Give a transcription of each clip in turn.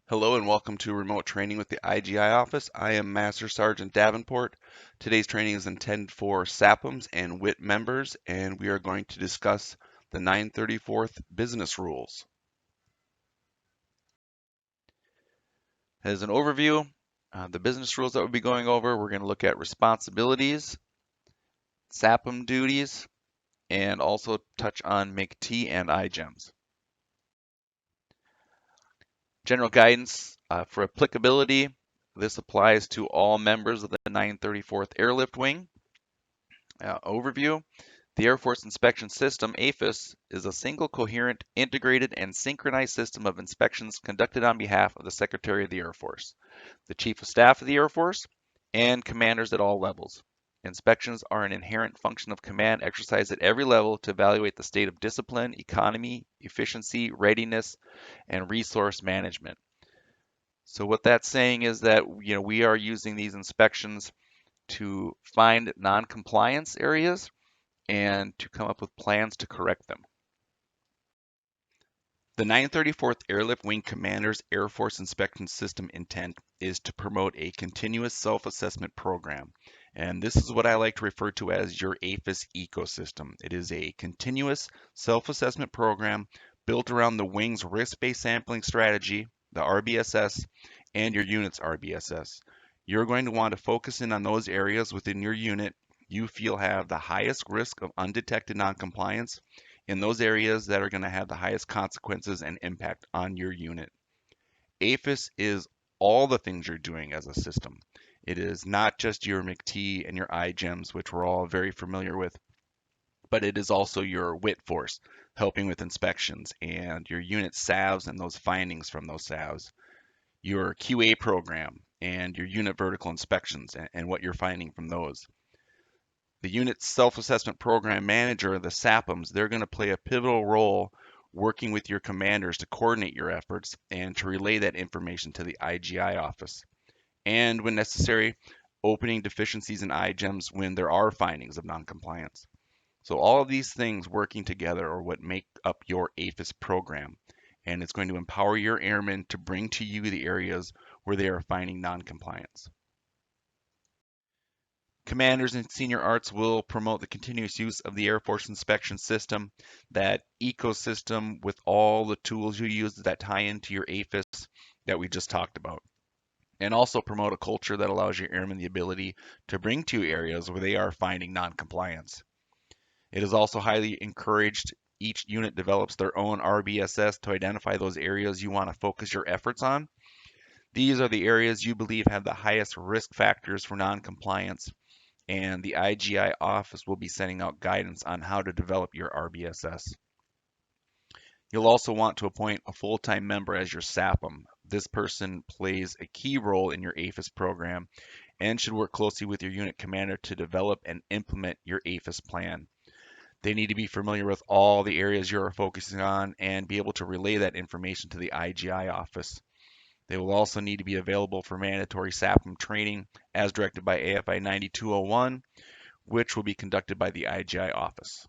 Hello and welcome to remote training with the IGI office. I am Master Sergeant Davenport. Today's training is intended for SAPMs and WIT members, and we are going to discuss the 934th business rules. As an overview, the business rules that we'll be going over, we're going to look at responsibilities, SAPM duties, and also touch on MICT and IGEMS. General guidance for applicability. This applies to all members of the 934th Airlift Wing. Overview. The Air Force Inspection System, AFIS, is a single, coherent, integrated, and synchronized system of inspections conducted on behalf of the Secretary of the Air Force, the Chief of Staff of the Air Force, and commanders at all levels. Inspections are an inherent function of command exercised at every level to evaluate the state of discipline, economy, efficiency, readiness, and resource management. So what that's saying is that we are using these inspections to find non-compliance areas and to come up with plans to correct them. The 934th Airlift Wing Commander's Air Force Inspection System intent is to promote a continuous self-assessment program. And this is what I like to refer to as your AFIS ecosystem. It is a continuous self-assessment program built around the wing's risk-based sampling strategy, the RBSS, and your unit's RBSS. You're going to want to focus in on those areas within your unit you feel have the highest risk of undetected noncompliance in those areas that are going to have the highest consequences and impact on your unit. AFIS is all the things you're doing as a system. It is not just your MICT and your IGEMS, which we're all very familiar with, but it is also your WIT force helping with inspections and your unit SAVs and those findings from those SAVs, your QA program and your unit vertical inspections and what you're finding from those. The unit's self-assessment program manager, the SAPMs, they're going to play a pivotal role working with your commanders to coordinate your efforts and to relay that information to the IGI office. And when necessary, opening deficiencies in IGEMS when there are findings of noncompliance. So all of these things working together are what make up your AFIS program. And it's going to empower your airmen to bring to you the areas where they are finding noncompliance. Commanders and senior arts will promote the continuous use of the Air Force inspection system, that ecosystem with all the tools you use that tie into your AFIS that we just talked about. And also promote a culture that allows your airmen the ability to bring to areas where they are finding noncompliance. It is also highly encouraged each unit develops their own RBSS to identify those areas you want to focus your efforts on. These are the areas you believe have the highest risk factors for noncompliance, and the IGI office will be sending out guidance on how to develop your RBSS. You'll also want to appoint a full-time member as your SAPM. This person plays a key role in your AFIS program and should work closely with your unit commander to develop and implement your AFIS plan. They need to be familiar with all the areas you're focusing on and be able to relay that information to the IGI office. They will also need to be available for mandatory SAPM training as directed by AFI 9201, which will be conducted by the IGI office.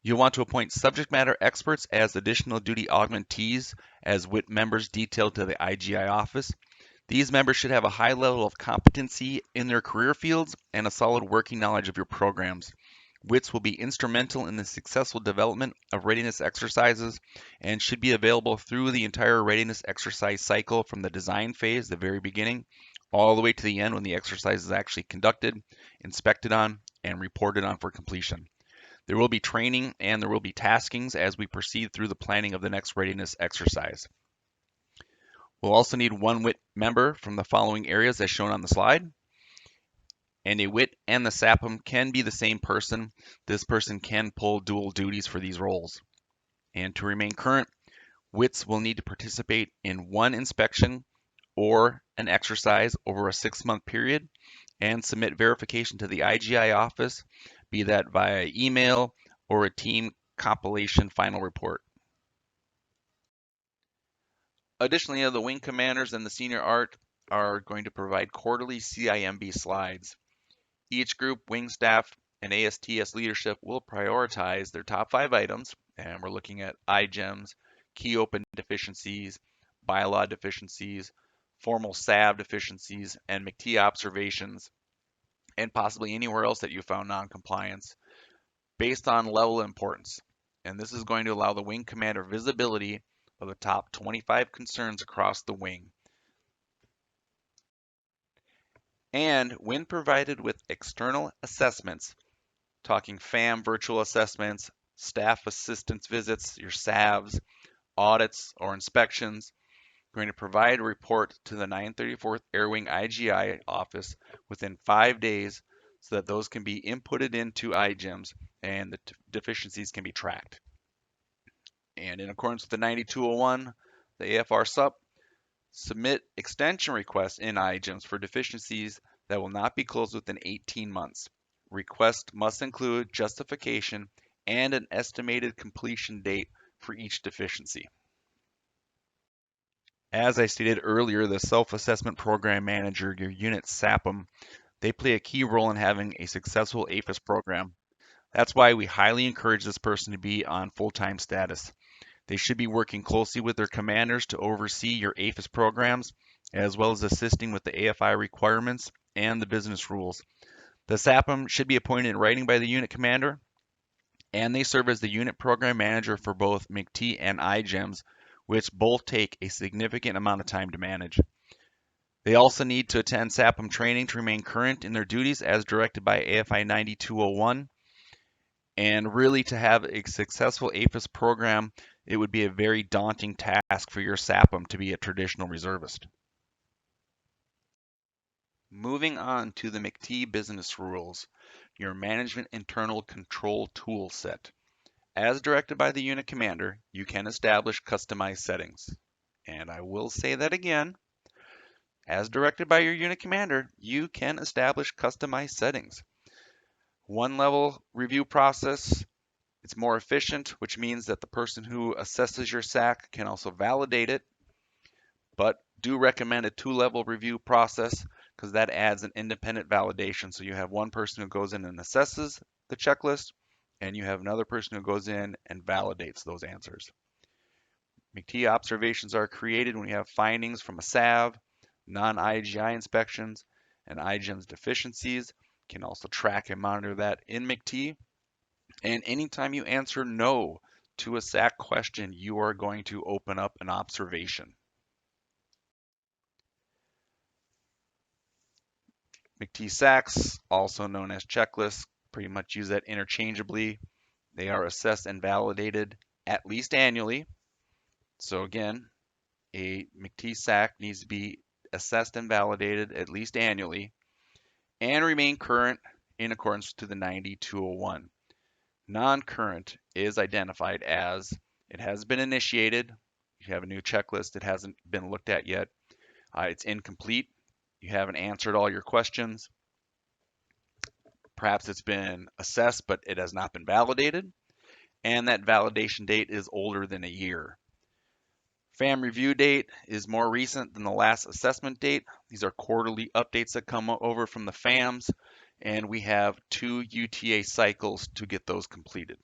You'll want to appoint subject matter experts as additional duty augmentees as WIT members detailed to the IGI office. These members should have a high level of competency in their career fields and a solid working knowledge of your programs. WITs will be instrumental in the successful development of readiness exercises and should be available through the entire readiness exercise cycle from the design phase, the very beginning, all the way to the end when the exercise is actually conducted, inspected on, and reported on for completion. There will be training and there will be taskings as we proceed through the planning of the next readiness exercise. We'll also need one WIT member from the following areas as shown on the slide. And a WIT and the SAPM can be the same person. This person can pull dual duties for these roles. And to remain current, WITs will need to participate in one inspection or an exercise over a 6-month period and submit verification to the IGI office, be that via email or a team compilation final report. Additionally, the wing commanders and the senior art are going to provide quarterly CIMB slides. Each group, wing staff, and ASTS leadership will prioritize their top 5 items, and we're looking at IGEMS, key open deficiencies, bylaw deficiencies, formal SAB deficiencies, and MICT observations, and possibly anywhere else that you found noncompliance based on level of importance. And this is going to allow the wing commander visibility of the top 25 concerns across the wing. And when provided with external assessments, talking FAM virtual assessments, staff assistance visits, your SAVs, audits, or inspections, going to provide a report to the 934th Air Wing IGI office within 5 days so that those can be inputted into IGEMS and the deficiencies can be tracked. And in accordance with the 9201, the AFR SUP, submit extension requests in IGEMS for deficiencies that will not be closed within 18 months. Request must include justification and an estimated completion date for each deficiency. As I stated earlier, the Self-Assessment Program Manager, your unit SAPM, they play a key role in having a successful AFIS program. That's why we highly encourage this person to be on full-time status. They should be working closely with their commanders to oversee your AFIS programs, as well as assisting with the AFI requirements and the business rules. The SAPM should be appointed in writing by the unit commander, and they serve as the unit program manager for both MICT and IGEMS, which both take a significant amount of time to manage. They also need to attend SAPM training to remain current in their duties as directed by AFI 9201. And really, to have a successful AFIS program, it would be a very daunting task for your SAPM to be a traditional reservist. Moving on to the MICT business rules, your management internal control tool set. As directed by the unit commander, you can establish customized settings. And I will say that again. As directed by your unit commander, you can establish customized settings. One level review process, it's more efficient, which means that the person who assesses your SAC can also validate it, but do recommend a 2-level review process because that adds an independent validation. So you have one person who goes in and assesses the checklist, and you have another person who goes in and validates those answers. MICT observations are created when you have findings from a SAV, non-IGI inspections, and IGEMS deficiencies. You can also track and monitor that in MICT. And anytime you answer no to a SAC question, you are going to open up an observation. MICT SACs, also known as checklists, pretty much use that interchangeably. They are assessed and validated at least annually. So again, a MICT SAC needs to be assessed and validated at least annually and remain current in accordance to the 9201. Non-current is identified as it has been initiated, you have a new checklist, it hasn't been looked at yet, it's incomplete, you haven't answered all your questions, perhaps it's been assessed but it has not been validated, and that validation date is older than a year. FAM review date is more recent than the last assessment date. These are quarterly updates that come over from the FAMs, and we have 2 UTA cycles to get those completed.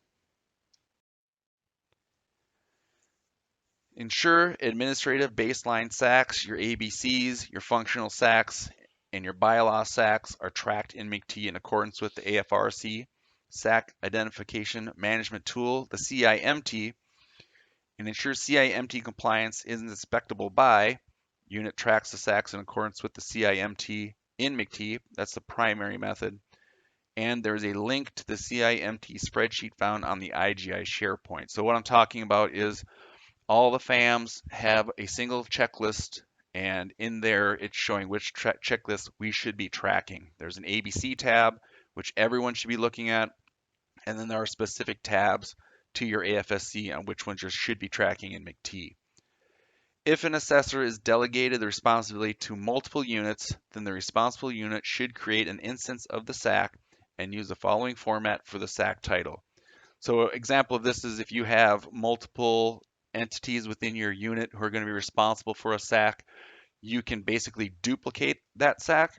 Ensure administrative baseline SACs, your ABCs, your functional SACs, and your bylaw SACs are tracked in MICT in accordance with the AFRC SAC Identification Management Tool, the CIMT, and ensure CIMT compliance is inspectable by unit tracks the SACs in accordance with the CIMT in MICT. That's the primary method. And there's a link to the CIMT spreadsheet found on the IGI SharePoint. So what I'm talking about is all the FAMs have a single checklist, and in there it's showing which checklist we should be tracking. There's an ABC tab, which everyone should be looking at, and then there are specific tabs to your AFSC on which ones you should be tracking in MICT. If an assessor is delegated the responsibility to multiple units, then the responsible unit should create an instance of the SAC and use the following format for the SAC title. So an example of this is if you have multiple entities within your unit who are going to be responsible for a SAC, you can basically duplicate that SAC,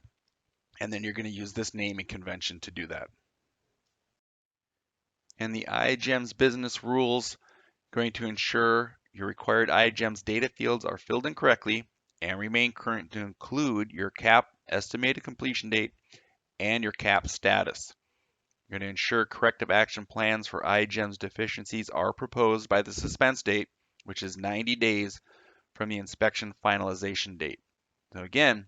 and then you're going to use this naming convention to do that. And the IGEMS business rules going to ensure your required IGEMS data fields are filled in correctly and remain current to include your CAP estimated completion date and your CAP status. You're going to ensure corrective action plans for IGEMS deficiencies are proposed by the suspense date, which is 90 days from the inspection finalization date. So again,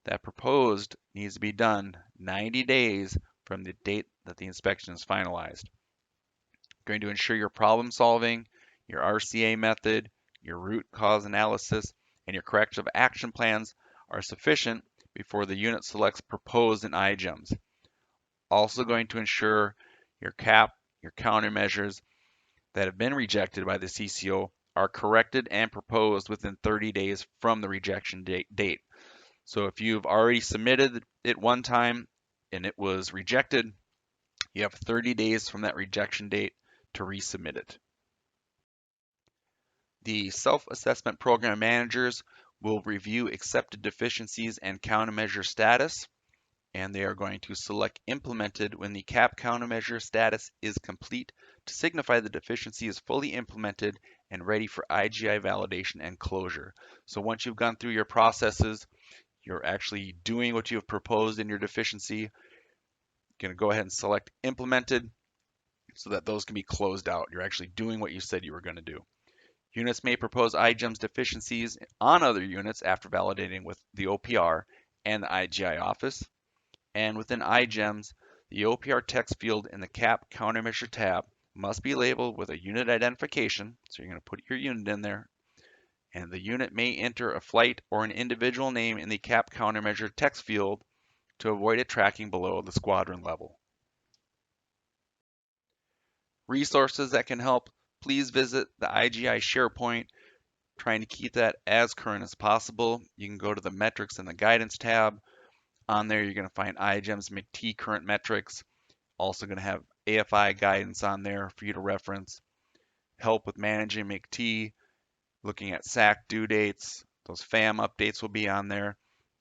that proposed needs to be done 90 days from the date that the inspection is finalized. You're going to ensure your problem solving, your RCA method, your root cause analysis, and your corrective action plans are sufficient before the unit selects proposed in IGEMS. Also going to ensure your CAP, your countermeasures that have been rejected by the CCO are corrected and proposed within 30 days from the rejection date. So if you've already submitted it one time and it was rejected, you have 30 days from that rejection date to resubmit it. The self-assessment program managers will review accepted deficiencies and countermeasure status, and they are going to select implemented when the CAP countermeasure status is complete to signify the deficiency is fully implemented and ready for IGI validation and closure. So once you've gone through your processes, you're actually doing what you have proposed in your deficiency, you're going to go ahead and select implemented so that those can be closed out. You're actually doing what you said you were going to do. Units may propose IGEMS deficiencies on other units after validating with the OPR and the IGI office. And within IGEMS, the OPR text field in the CAP countermeasure tab must be labeled with a unit identification. So you're going to put your unit in there. And the unit may enter a flight or an individual name in the CAP countermeasure text field to avoid it tracking below the squadron level. Resources that can help, please visit the IGI SharePoint, trying to keep that as current as possible. You can go to the metrics and the guidance tab. On there, you're going to find IGEMS MICT current metrics. Also going to have AFI guidance on there for you to reference. Help with managing MICT, looking at SAC due dates. Those FAM updates will be on there.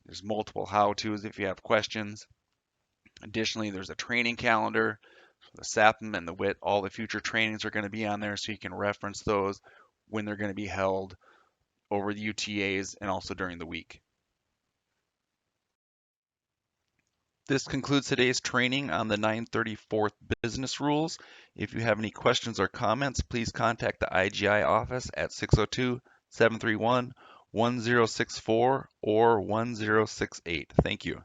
There's multiple how-tos if you have questions. Additionally, there's a training calendar. The SAPM and the WIT, all the future trainings are going to be on there so you can reference those when they're going to be held over the UTAs and also during the week. This concludes today's training on the 934th business rules. If you have any questions or comments, please contact the IGI office at 602-731-1064 or 1068. Thank you.